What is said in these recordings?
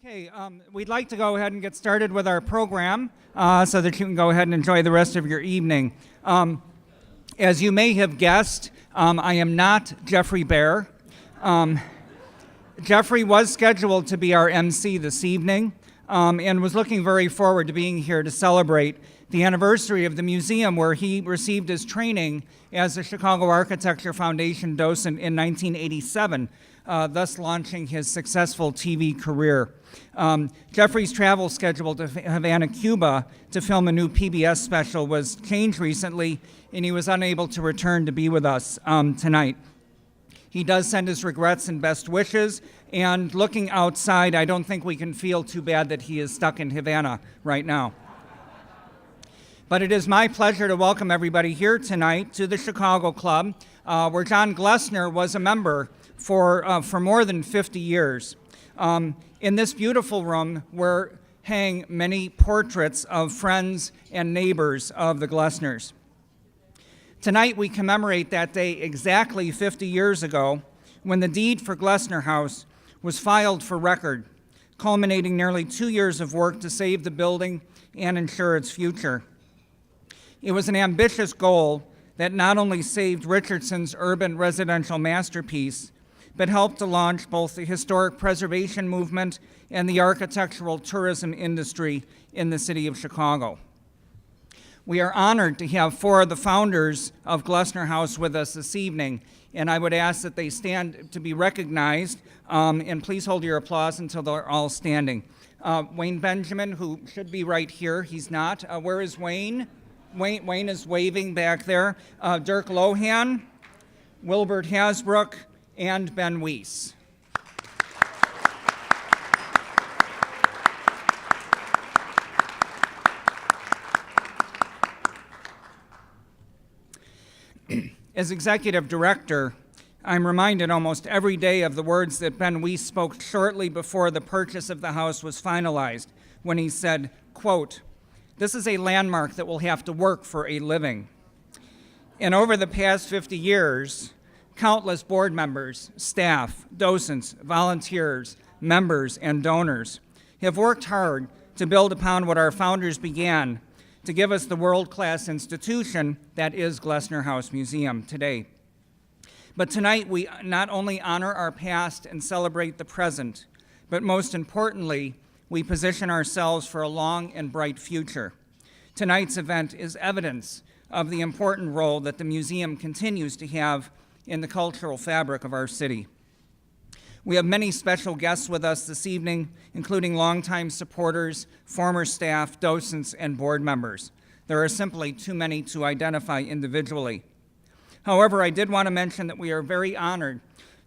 Okay, we'd like to go ahead and get started with our program so that you can go ahead and enjoy the rest of your evening. As you may have guessed, I am not Jeffrey Bear. Jeffrey was scheduled to be our MC this evening and was looking very forward to being here to celebrate the anniversary of the museum where he received his training as a Chicago Architecture Foundation docent in 1987, thus launching his successful TV career. Jeffrey's travel schedule to Havana, Cuba to film a new PBS special was changed recently, and he was unable to return to be with us tonight. He does send his regrets and best wishes, and looking outside, I don't think we can feel too bad that he is stuck in Havana right now. But it is my pleasure to welcome everybody here tonight to the Chicago Club, where John Glessner was a member for more than 50 years. In this beautiful room hang many portraits of friends and neighbors of the Glessners. Tonight we commemorate that day exactly 50 years ago when the deed for Glessner House was filed for record, culminating nearly 2 years of work to save the building and ensure its future. It was an ambitious goal that not only saved Richardson's urban residential masterpiece, but helped to launch both the historic preservation movement and the architectural tourism industry in the city of Chicago. We are honored to have four of the founders of Glessner House with us this evening, and I would ask that they stand to be recognized, and please hold your applause until they're all standing. Wayne Benjamin, who should be right here, he's not. Where is Wayne? Wayne is waving back there. Dirk Lohan, Wilbert Hasbrook, and Ben Weiss. As executive director, I'm reminded almost every day of the words that Ben Weiss spoke shortly before the purchase of the house was finalized, when he said, quote, "This is a landmark that will have to work for a living." And over the past 50 years, countless board members, staff, docents, volunteers, members, and donors have worked hard to build upon what our founders began to give us the world-class institution that is Glessner House Museum today. But tonight we not only honor our past and celebrate the present, but most importantly, we position ourselves for a long and bright future. Tonight's event is evidence of the important role that the museum continues to have in the cultural fabric of our city. We have many special guests with us this evening, including longtime supporters, former staff, docents, and board members. There are simply too many to identify individually. However, I did want to mention that we are very honored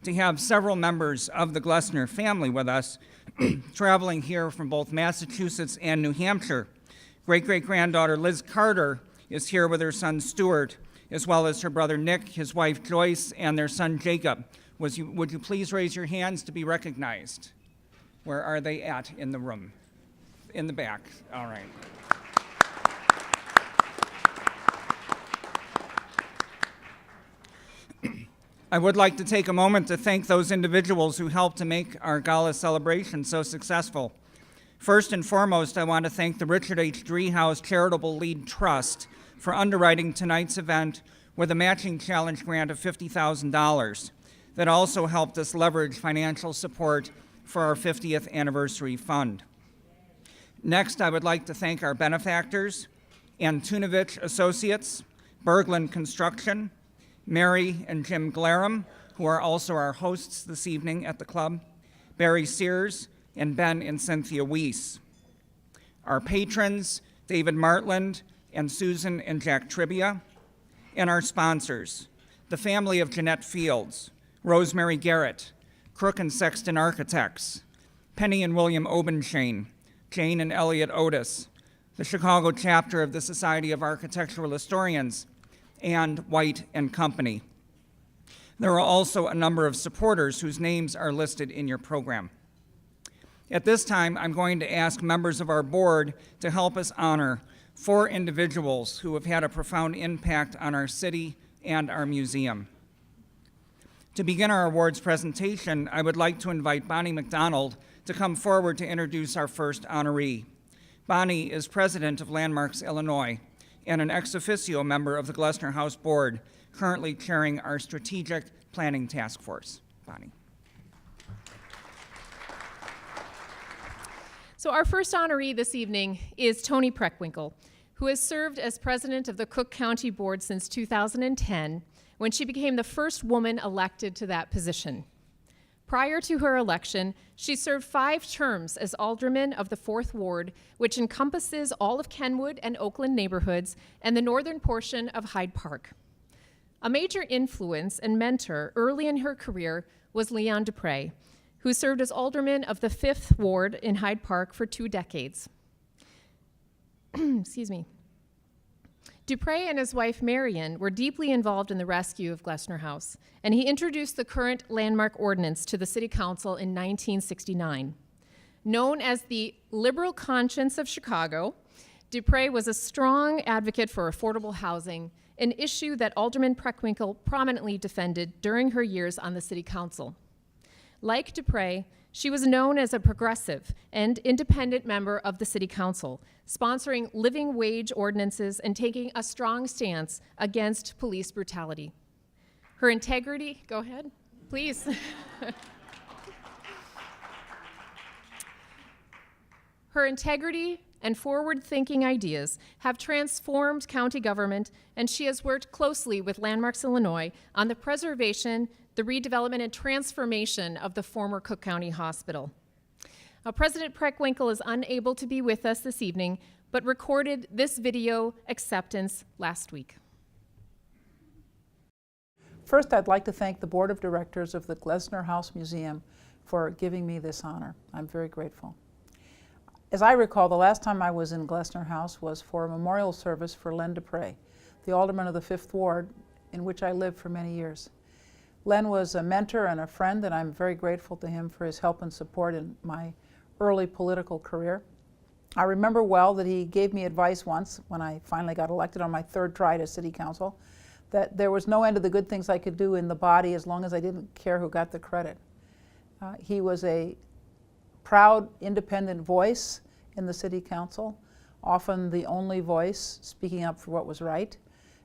to have several members of the Glessner family with us, traveling here from both Massachusetts and New Hampshire. Great-great-granddaughter Liz Carter is here with her son Stuart, as well as her brother Nick, his wife Joyce, and their son Jacob. Would you please raise your hands to be recognized? Where are they at in the room? In the back, all right. I would like to take a moment to thank those individuals who helped to make our gala celebration so successful. First and foremost, I want to thank the Richard H. Driehaus Charitable Lead Trust for underwriting tonight's event with a matching challenge grant of $50,000 that also helped us leverage financial support for our 50th anniversary fund. Next, I would like to thank our benefactors, Antunovich Associates, Berglund Construction, Mary and Jim Glarum, who are also our hosts this evening at the club, Barry Sears, and Ben and Cynthia Weiss. Our patrons, David Martland, and Susan and Jack Tribbia, and our sponsors, the family of Jeanette Fields, Rosemary Garrett, Crook and Sexton Architects, Penny and William Obenchain, Jane and Elliot Otis, the Chicago chapter of the Society of Architectural Historians, and White and Company. There are also a number of supporters whose names are listed in your program. At this time, I'm going to ask members of our board to help us honor four individuals who have had a profound impact on our city and our museum. To begin our awards presentation, I would like to invite Bonnie McDonald to come forward to introduce our first honoree. Bonnie is president of Landmarks Illinois and an ex officio member of the Glessner House Board, currently chairing our strategic planning task force. Bonnie. So our first honoree this evening is Toni Preckwinkle, who has served as president of the Cook County Board since 2010, when she became the first woman elected to that position. Prior to her election, she served 5 terms as alderman of the 4th Ward, which encompasses all of Kenwood and Oakland neighborhoods and the northern portion of Hyde Park. A major influence and mentor early in her career was Leon Dupre, who served as alderman of the 5th Ward in Hyde Park for 2 decades. Excuse me. Dupre and his wife Marion were deeply involved in the rescue of Glessner House, and he introduced the current landmark ordinance to the City Council in 1969. Known as the liberal conscience of Chicago, Dupre was a strong advocate for affordable housing, an issue that Alderman Preckwinkle prominently defended during her years on the City Council. Like Dupre, she was known as a progressive and independent member of the City Council, sponsoring living wage ordinances and taking a strong stance against police brutality. Her integrity, go ahead, please. Her integrity and forward-thinking ideas have transformed county government, and she has worked closely with Landmarks Illinois on the preservation, the redevelopment, and transformation of the former Cook County Hospital. Now, President Preckwinkle is unable to be with us this evening, but recorded this video acceptance last week. First, I'd like to thank the Board of Directors of the Glessner House Museum for giving me this honor. I'm very grateful. As I recall, the last time I was in Glessner House was for a memorial service for Len Dupre, the alderman of the 5th Ward, in which I lived for many years. Len was a mentor and a friend, and I'm very grateful to him for his help and support in my early political career. I remember well that he gave me advice once when I finally got elected on my 3rd try to City Council, that there was no end to the good things I could do in the body as long as I didn't care who got the credit. He was a proud, independent voice in the City Council, often the only voice speaking up for what was right,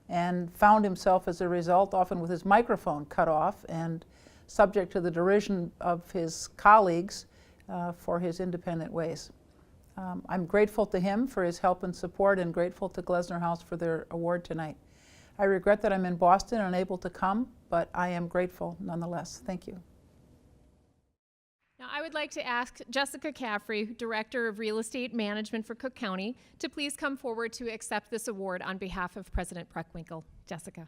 and found himself as a result often with his microphone cut off and subject to the derision of his colleagues for his independent ways. I'm grateful to him for his help and support, and grateful to Glessner House for their award tonight. I regret that I'm in Boston and unable to come, but I am grateful nonetheless. Thank you. Now, I would like to ask Jessica Caffrey, Director of Real Estate Management for Cook County, to please come forward to accept this award on behalf of President Preckwinkle. Jessica.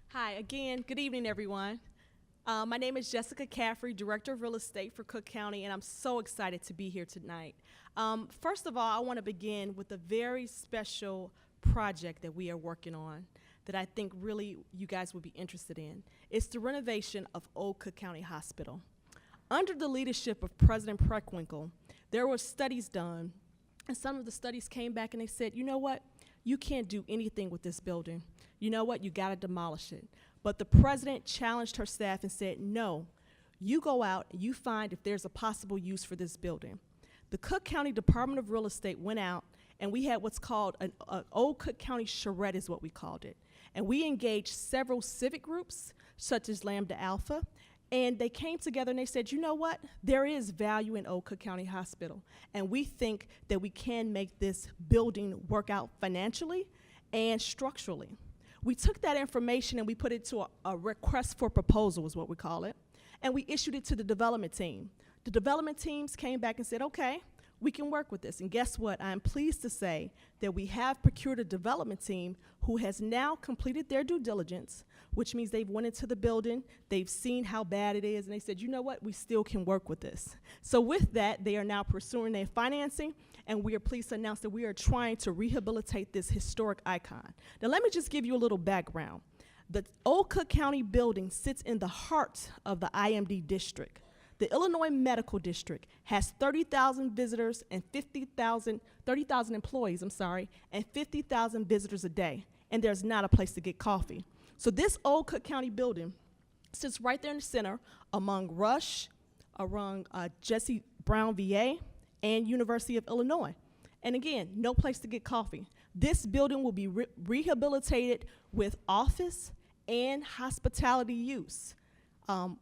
Hi, again, good evening, everyone. My name is Jessica Caffrey, Director of Real Estate for Cook County, and I'm so excited to be here tonight. First of all, I want to begin with a very special project that we are working on that I think really you guys would be interested in. It's the renovation of Old Cook County Hospital. Under the leadership of President Preckwinkle, there were studies done, and some of the studies came back and they said, you know what, you can't do anything with this building. You know what, you gotta demolish it. But the president challenged her staff and said, no, you go out and you find if there's a possible use for this building. The Cook County Department of Real Estate went out, and we had what's called an Old Cook County charrette is what we called it. And we engaged several civic groups, such as Lambda Alpha, and they came together and they said, you know what, there is value in Old Cook County Hospital, and we think that we can make this building work out financially and structurally. We took that information and we put it to a request for proposal is what we call it, and we issued it to the development team. The development teams came back and said, okay, we can work with this. And guess what? I'm pleased to say that we have procured a development team who has now completed their due diligence, which means they've went into the building, they've seen how bad it is, and they said, you know what, we still can work with this. So with that, they are now pursuing their financing, and we are pleased to announce that we are trying to rehabilitate this historic icon. Now let me just give you a little background. The Old Cook County building sits in the heart of the IMD district. The Illinois Medical District has 30,000 visitors and 30,000 employees, and 50,000 visitors a day, and there's not a place to get coffee. So this old Cook County building sits right there in the center among Rush, around Jesse Brown VA, and University of Illinois. And again, no place to get coffee. This building will be rehabilitated with office and hospitality use,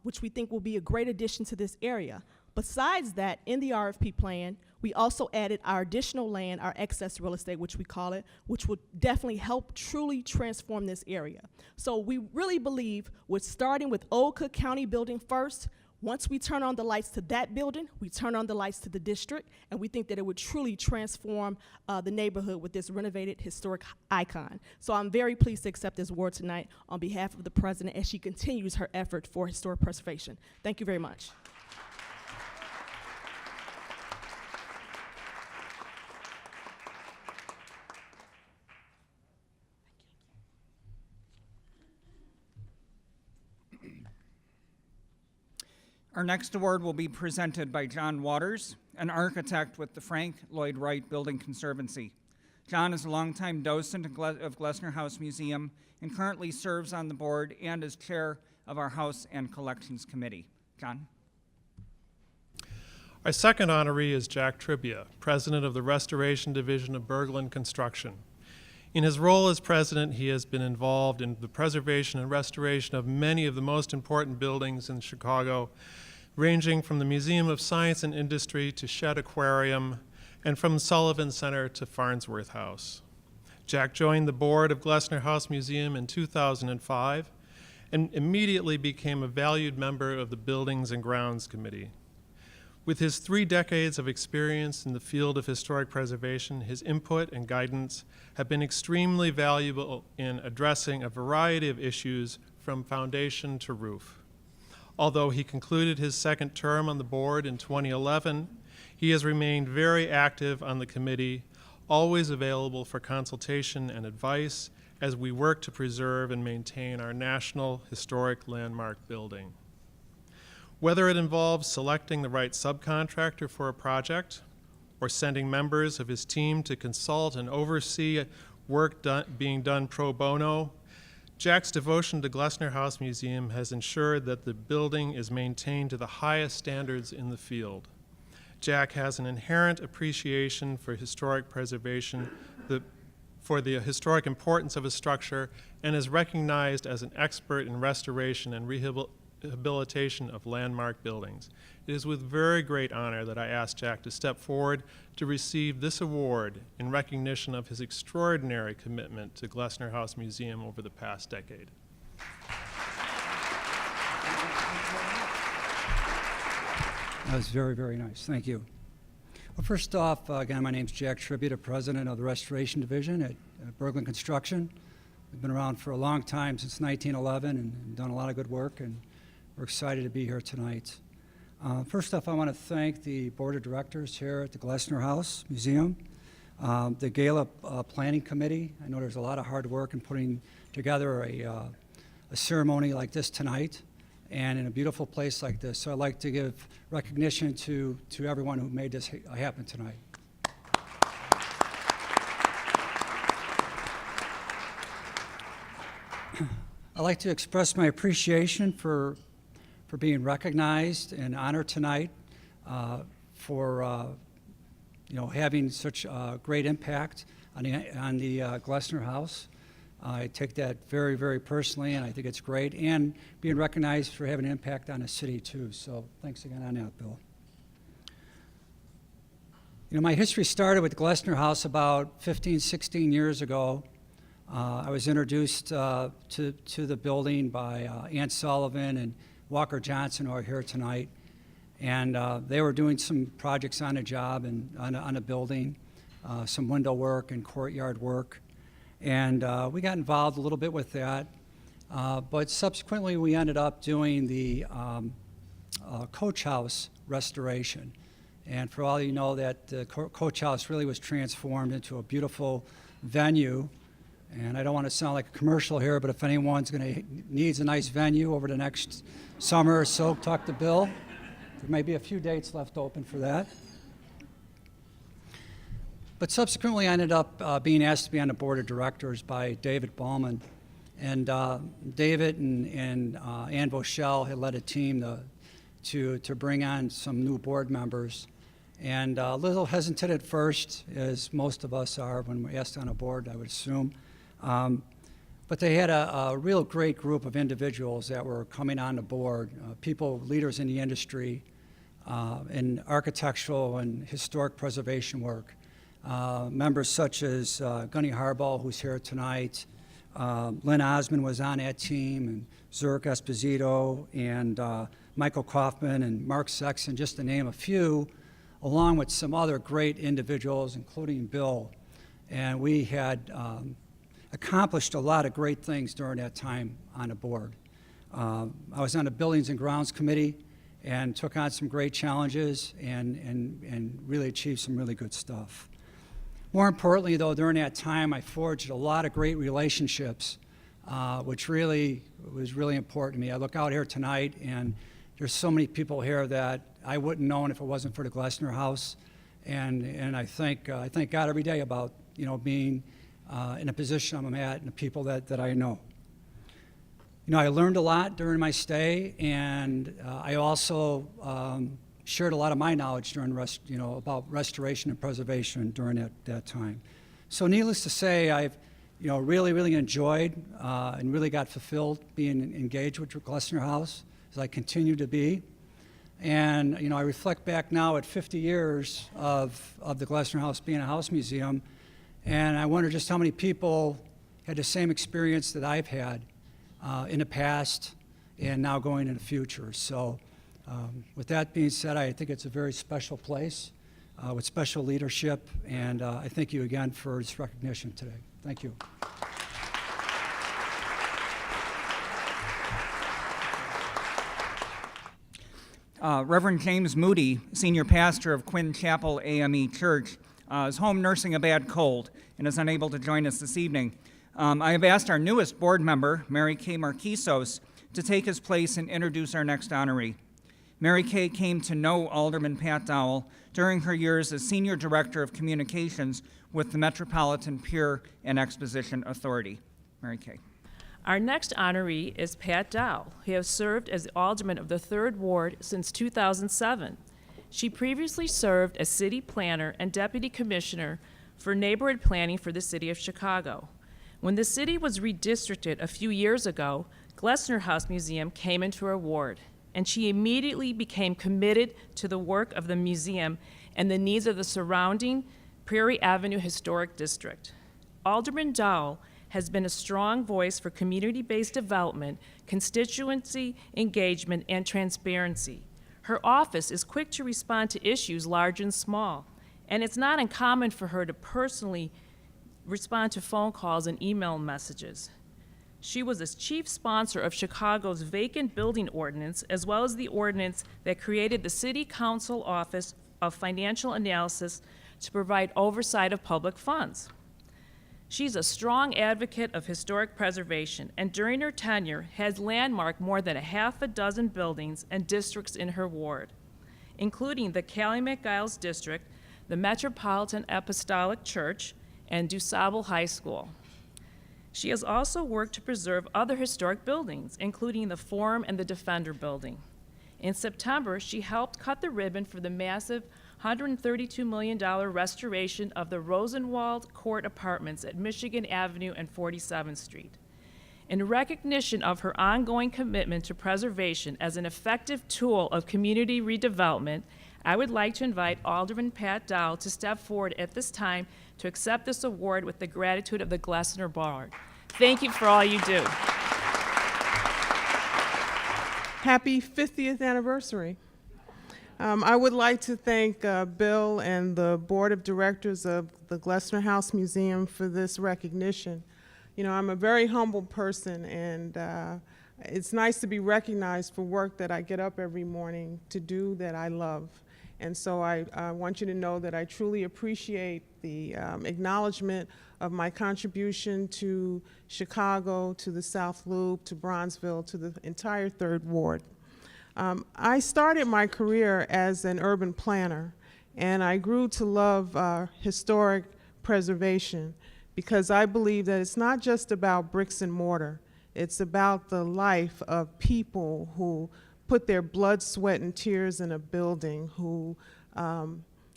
which we think will be a great addition to this area. Besides that, in the RFP plan, we also added our additional land, our excess real estate, which we call it, which will definitely help truly transform this area. So we really believe we're starting with Old Cook County building first. Once we turn on the lights to that building, we turn on the lights to the district, and we think that it would truly transform the neighborhood with this renovated historic icon. So I'm very pleased to accept this award tonight on behalf of the president as she continues her effort for historic preservation. Thank you very much. Our next award will be presented by John Waters, an architect with the Frank Lloyd Wright Building Conservancy. John is a longtime docent of Glessner House Museum and currently serves on the board and is chair of our House and Collections Committee. John? Our second honoree is Jack Tribbia, president of the Restoration Division of Berglund Construction. In his role as president, he has been involved in the preservation and restoration of many of the most important buildings in Chicago, ranging from the Museum of Science and Industry to Shedd Aquarium, and from Sullivan Center to Farnsworth House. Jack joined the board of Glessner House Museum in 2005 and immediately became a valued member of the Buildings and Grounds Committee. With his 3 decades of experience in the field of historic preservation, his input and guidance have been extremely valuable in addressing a variety of issues from foundation to roof. Although he concluded his second term on the board in 2011, he has remained very active on the committee, always available for consultation and advice as we work to preserve and maintain our national historic landmark building. Whether it involves selecting the right subcontractor for a project or sending members of his team to consult and oversee work being done pro bono, Jack's devotion to Glessner House Museum has ensured that the building is maintained to the highest standards in the field. Jack has an inherent appreciation for historic preservation, for the historic importance of a structure, and is recognized as an expert in restoration and rehabilitation of landmark buildings. It is with very great honor that I ask Jack to step forward to receive this award in recognition of his extraordinary commitment to Glessner House Museum over the past decade. That was very, very nice. Thank you. Well, first off, again, my name's Jack Tribbia, president of the Restoration Division at Berglund Construction. We've been around for a long time, since 1911, and done a lot of good work, and we're excited to be here tonight. First off, I want to thank the board of directors here at the Glessner House Museum, the Gala Planning Committee. I know there's a lot of hard work in putting together a ceremony like this tonight, and in a beautiful place like this. So I'd like to give recognition to everyone who made this happen tonight. I'd like to express my appreciation for being recognized and honored tonight, for having such a great impact on the Glessner House. I take that very, very personally, and I think it's great, and being recognized for having an impact on the city too. So thanks again on that, Bill. My history started with the Glessner House about 15, 16 years ago. I was introduced to the building by Ann Sullivan and Walker Johnson, who are here tonight. And they were doing some projects on the job and on the building, some window work and courtyard work. And we got involved a little bit with that. But subsequently, we ended up doing the Coach House restoration. And for all you know, that the Coach House really was transformed into a beautiful venue. And I don't want to sound like a commercial here, but if anyone's needs a nice venue over the next summer or so, talk to Bill. There may be a few dates left open for that. But subsequently, I ended up being asked to be on the board of directors by David Ballman. And David and Ann Voschel had led a team to bring on some new board members. And a little hesitant at first, as most of us are when we're asked on a board, I would assume. But they had a real great group of individuals that were coming on the board, people, leaders in the industry, in architectural and historic preservation work. Members such as Gunny Harbaugh, who's here tonight, Lynn Osmond was on that team, and Zurich Esposito, and Michael Kaufman, and Mark Sexton, just to name a few, along with some other great individuals, including Bill. And we had accomplished a lot of great things during that time on the board. I was on the Buildings and Grounds Committee and took on some great challenges and really achieved some really good stuff. More importantly, though, during that time, I forged a lot of great relationships, which really was really important to me. I look out here tonight, and there's so many people here that I wouldn't know if it wasn't for the Glessner House, and I thank God every day about being in a position I'm at and the people that I know. I learned a lot during my stay, and I also shared a lot of my knowledge during about restoration and preservation during that time. So needless to say, I've really enjoyed and really got fulfilled being engaged with Glessner House, as I continue to be. And I reflect back now at 50 years of the Glessner House being a house museum, and I wonder just how many people had the same experience that I've had in the past and now going in the future. So with that being said, I think it's a very special place with special leadership, and I thank you again for this recognition today. Thank you. Reverend James Moody, senior pastor of Quinn Chapel AME Church, is home nursing a bad cold and is unable to join us this evening. I have asked our newest board member, Mary Kay Marquisos, to take his place and introduce our next honoree. Mary Kay came to know Alderman Pat Dowell during her years as Senior Director of Communications with the Metropolitan Pier and Exposition Authority. Mary Kay. Our next honoree is Pat Dowell, who has served as the alderman of the 3rd Ward since 2007. She previously served as city planner and deputy commissioner for neighborhood planning for the city of Chicago. When the city was redistricted a few years ago, Glessner House Museum came into her ward, and she immediately became committed to the work of the museum and the needs of the surrounding Prairie Avenue Historic District. Alderman Dowell has been a strong voice for community-based development, constituency engagement, and transparency. Her office is quick to respond to issues large and small, and it's not uncommon for her to personally respond to phone calls and email messages. She was a chief sponsor of Chicago's vacant building ordinance, as well as the ordinance that created the City Council Office of Financial Analysis to provide oversight of public funds. She's a strong advocate of historic preservation, and during her tenure has landmarked more than a half a dozen buildings and districts in her ward, including the Calumet Giles District, the Metropolitan Apostolic Church, and DuSable High School. She has also worked to preserve other historic buildings, including the Forum and the Defender Building. In September, she helped cut the ribbon for the massive $132 million restoration of the Rosenwald Court Apartments at Michigan Avenue and 47th Street. In recognition of her ongoing commitment to preservation as an effective tool of community redevelopment, I would like to invite Alderman Pat Dowell to step forward at this time to accept this award with the gratitude of the Glessner Board. Thank you for all you do. Happy 50th anniversary. I would like to thank Bill and the Board of Directors of the Glessner House Museum for this recognition. I'm a very humble person, and it's nice to be recognized for work that I get up every morning to do that I love. And so I want you to know that I truly appreciate the acknowledgement of my contribution to Chicago, to the South Loop, to Bronzeville, to the entire 3rd Ward. I started my career as an urban planner, and I grew to love historic preservation because I believe that it's not just about bricks and mortar. It's about the life of people who put their blood, sweat, and tears in a building, who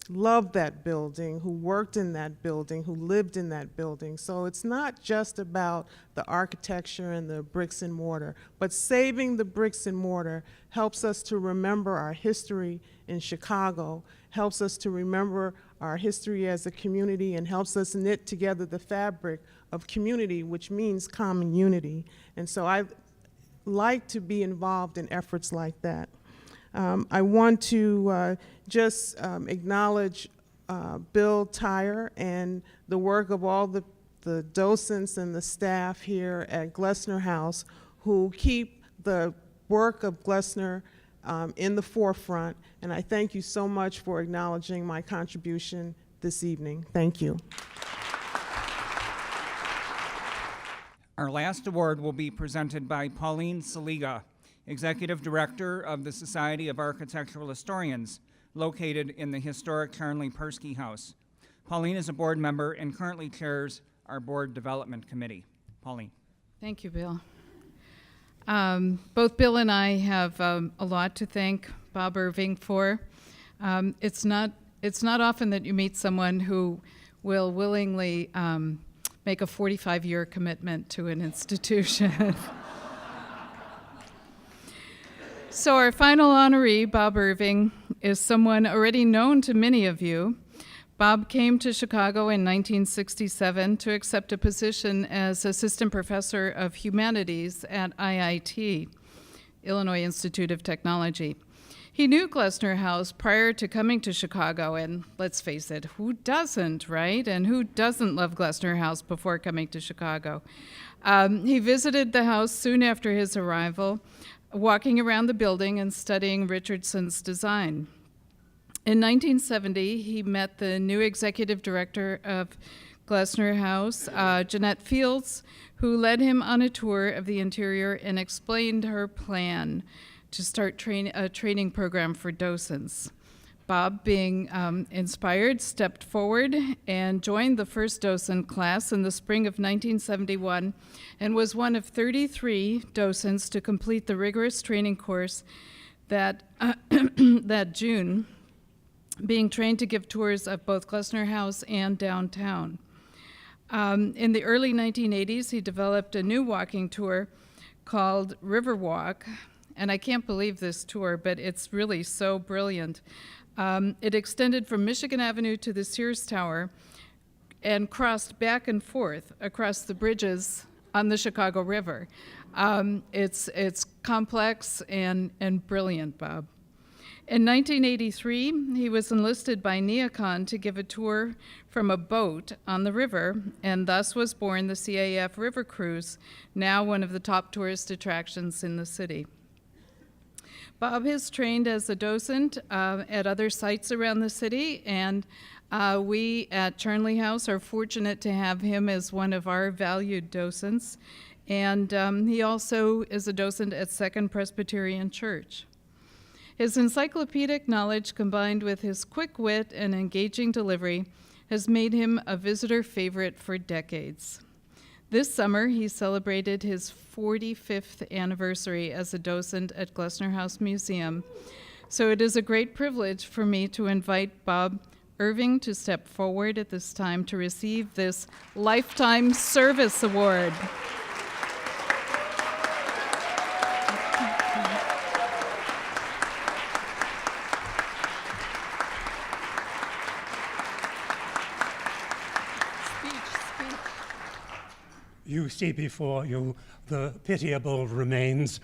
loved that building, who worked in that building, who lived in that building. So it's not just about the architecture and the bricks and mortar, but saving the bricks and mortar helps us to remember our history in Chicago, helps us to remember our history as a community, and helps us knit together the fabric of community, which means common unity. And so I like to be involved in efforts like that. I want to just acknowledge Bill Tyre and the work of all the docents and the staff here at Glessner House who keep the work of Glessner in the forefront. And I thank you so much for acknowledging my contribution this evening. Thank you. Our last award will be presented by Pauline Saliga, Executive Director of the Society of Architectural Historians, located in the historic Charnley Persky House. Pauline is a board member and currently chairs our Board Development Committee. Pauline. Thank you, Bill. Both Bill and I have a lot to thank Bob Irving for. It's not often that you meet someone who will willingly make a 45-year commitment to an institution. So our final honoree, Bob Irving, is someone already known to many of you. Bob came to Chicago in 1967 to accept a position as Assistant Professor of Humanities at IIT, Illinois Institute of Technology. He knew Glessner House prior to coming to Chicago, and let's face it, who doesn't, right? And who doesn't love Glessner House before coming to Chicago? He visited the house soon after his arrival, walking around the building and studying Richardson's design. In 1970, he met the new executive director of Glessner House, Jeanette Fields, who led him on a tour of the interior and explained her plan to start a training program for docents. Bob, being inspired, stepped forward and joined the first docent class in the spring of 1971 and was one of 33 docents to complete the rigorous training course that June, being trained to give tours of both Glessner House and downtown. In the early 1980s, he developed a new walking tour called Riverwalk, and I can't believe this tour, but it's really so brilliant. It extended from Michigan Avenue to the Sears Tower and crossed back and forth across the bridges on the Chicago River. It's complex and brilliant, Bob. In 1983, he was enlisted by Neocon to give a tour from a boat on the river, and thus was born the CAF River Cruise, now one of the top tourist attractions in the city. Bob has trained as a docent at other sites around the city, and we at Charnley House are fortunate to have him as one of our valued docents. And he also is a docent at Second Presbyterian Church. His encyclopedic knowledge combined with his quick wit and engaging delivery has made him a visitor favorite for decades. This summer, he celebrated his 45th anniversary as a docent at Glessner House Museum. So it is a great privilege for me to invite Bob Irving to step forward at this time to receive this Lifetime Service Award. You see before you the pitiable remains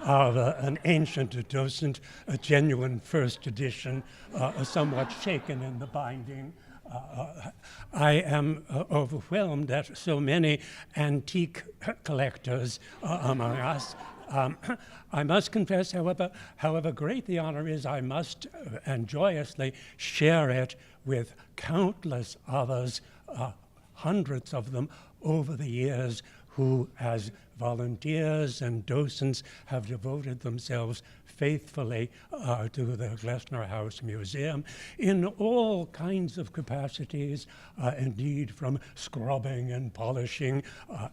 of an ancient docent, a genuine first edition, somewhat shaken in the binding. I am overwhelmed at so many antique collectors among us. I must confess, however great the honor is, I must and joyously share it with countless others, hundreds of them over the years, who, as volunteers and docents, have devoted themselves faithfully to the Glessner House Museum in all kinds of capacities, indeed from scrubbing and polishing.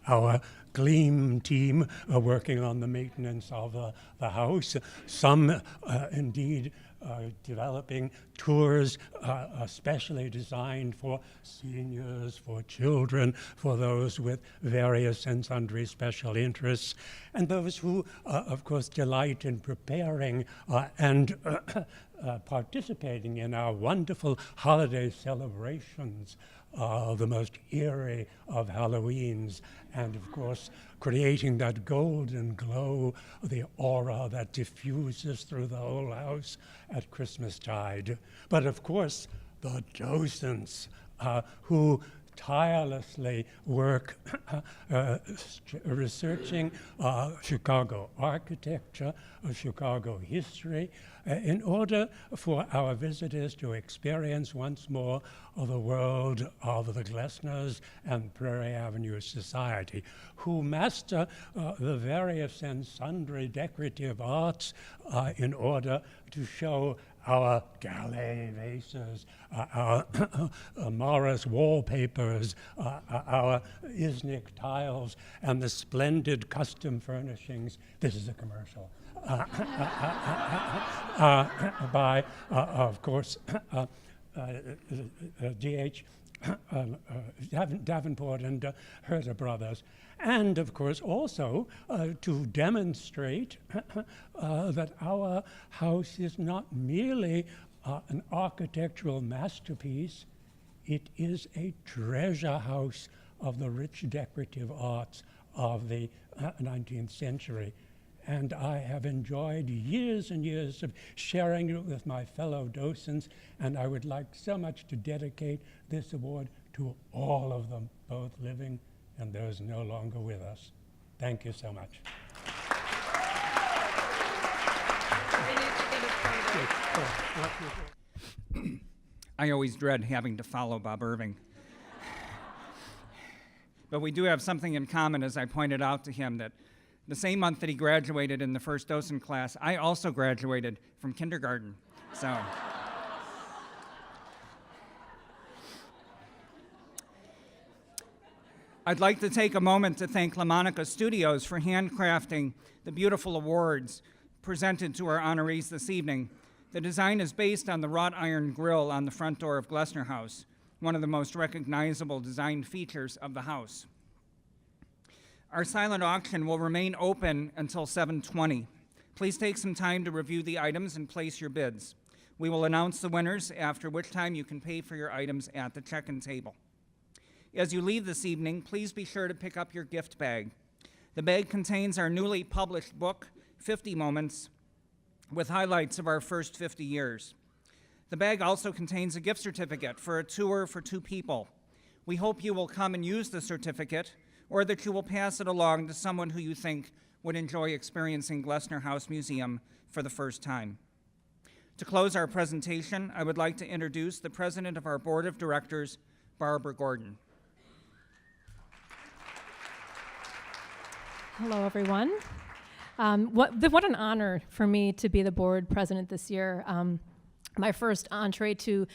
Our Gleam team working on the maintenance of the house, some indeed developing tours especially designed for seniors, for children, for those with various and sundry special interests, and those who, of course, delight in preparing and participating in our wonderful holiday celebrations, the most eerie of Halloweens, and of course, creating that golden glow, the aura that diffuses through the whole house at Christmastide. But of course, the docents who tirelessly work researching Chicago architecture, Chicago history, in order for our visitors to experience once more the world of the Glessners and Prairie Avenue Society, who master the various and sundry decorative arts in order to show our Gala vases, our Morris wallpapers, our Isnik tiles, and the splendid custom furnishings. This is a commercial. By, of course, D.H. Davenport and Herter Brothers. And, of course, also to demonstrate that our house is not merely an architectural masterpiece, it is a treasure house of the rich decorative arts of the 19th century. And I have enjoyed years and years of sharing it with my fellow docents, and I would like so much to dedicate this award to all of them, both living and those no longer with us. Thank you so much. I always dread having to follow Bob Irving. But we do have something in common, as I pointed out to him, that the same month that he graduated in the first docent class, I also graduated from kindergarten. So. I'd like to take a moment to thank La Monica Studios for handcrafting the beautiful awards presented to our honorees this evening. The design is based on the wrought iron grille on the front door of Glessner House, one of the most recognizable design features of the house. Our silent auction will remain open until 7:20. Please take some time to review the items and place your bids. We will announce the winners, after which time you can pay for your items at the check-in table. As you leave this evening, please be sure to pick up your gift bag. The bag contains our newly published book, 50 Moments, with highlights of our first 50 years. The bag also contains a gift certificate for a tour for 2 people. We hope you will come and use the certificate, or that you will pass it along to someone who you think would enjoy experiencing Glessner House Museum for the first time. To close our presentation, I would like to introduce the president of our board of directors, Barbara Gordon. Hello, everyone. What an honor for me to be the board president this year. My first entree to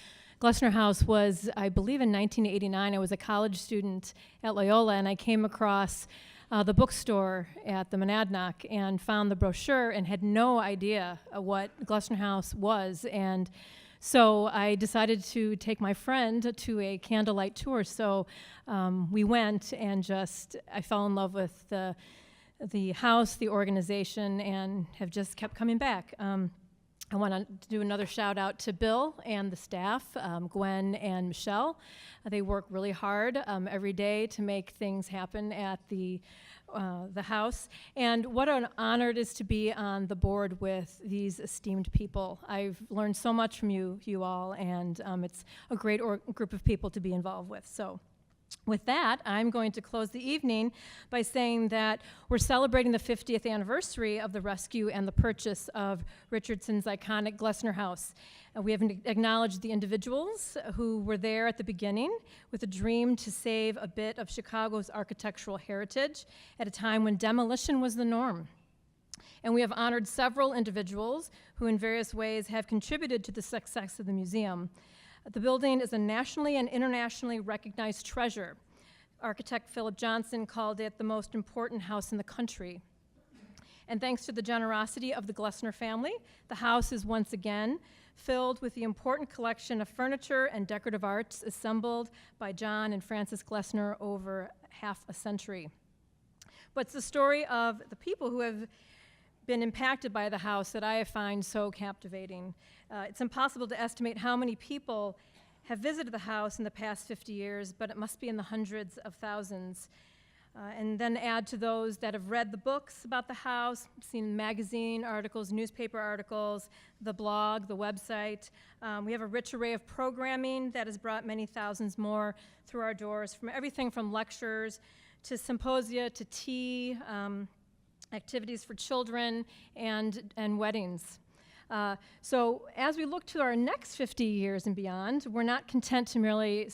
Glessner House was, I believe, in 1989. I was a college student at Loyola, and I came across the bookstore at the Monadnock and found the brochure and had no idea what Glessner House was. And so I decided to take my friend to a candlelight tour. So we went, and I fell in love with the house, the organization, and have just kept coming back. I want to do another shout out to Bill and the staff, Gwen and Michelle. They work really hard every day to make things happen at the house. And what an honor it is to be on the board with these esteemed people. I've learned so much from you all, and it's a great group of people to be involved with. So With that, I'm going to close the evening by saying that we're celebrating the 50th anniversary of the rescue and the purchase of Richardson's iconic Glessner House. We have acknowledged the individuals who were there at the beginning with a dream to save a bit of Chicago's architectural heritage at a time when demolition was the norm. And we have honored several individuals who in various ways have contributed to the success of the museum. The building is a nationally and internationally recognized treasure. Architect Philip Johnson called it the most important house in the country. And thanks to the generosity of the Glessner family, the house is once again filled with the important collection of furniture and decorative arts assembled by John and Frances Glessner over half a century. But it's the story of the people who have been impacted by the house that I find so captivating. It's impossible to estimate how many people have visited the house in the past 50 years, but it must be in the hundreds of thousands. And then add to those that have read the books about the house, seen magazine articles, newspaper articles, the blog, the website. We have a rich array of programming that has brought many thousands more through our doors, from everything from lectures to symposia to tea, activities for children, and weddings. So as we look to our next 50 years and beyond, we're not content to merely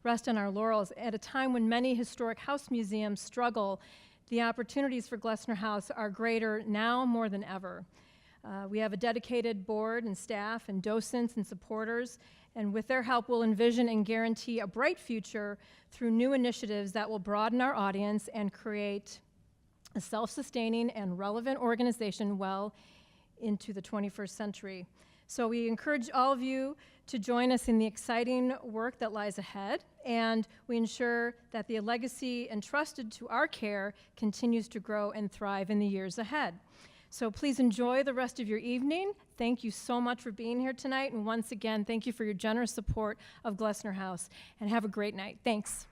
rest on our laurels. At a time when many historic house museums struggle, the opportunities for Glessner House are greater now more than ever. We have a dedicated board and staff and docents and supporters, and with their help, we'll envision and guarantee a bright future through new initiatives that will broaden our audience and create a self-sustaining and relevant organization well into the 21st century. So we encourage all of you to join us in the exciting work that lies ahead, and we ensure that the legacy entrusted to our care continues to grow and thrive in the years ahead. So please enjoy the rest of your evening. Thank you so much for being here tonight, and once again, thank you for your generous support of Glessner House, and have a great night. Thanks.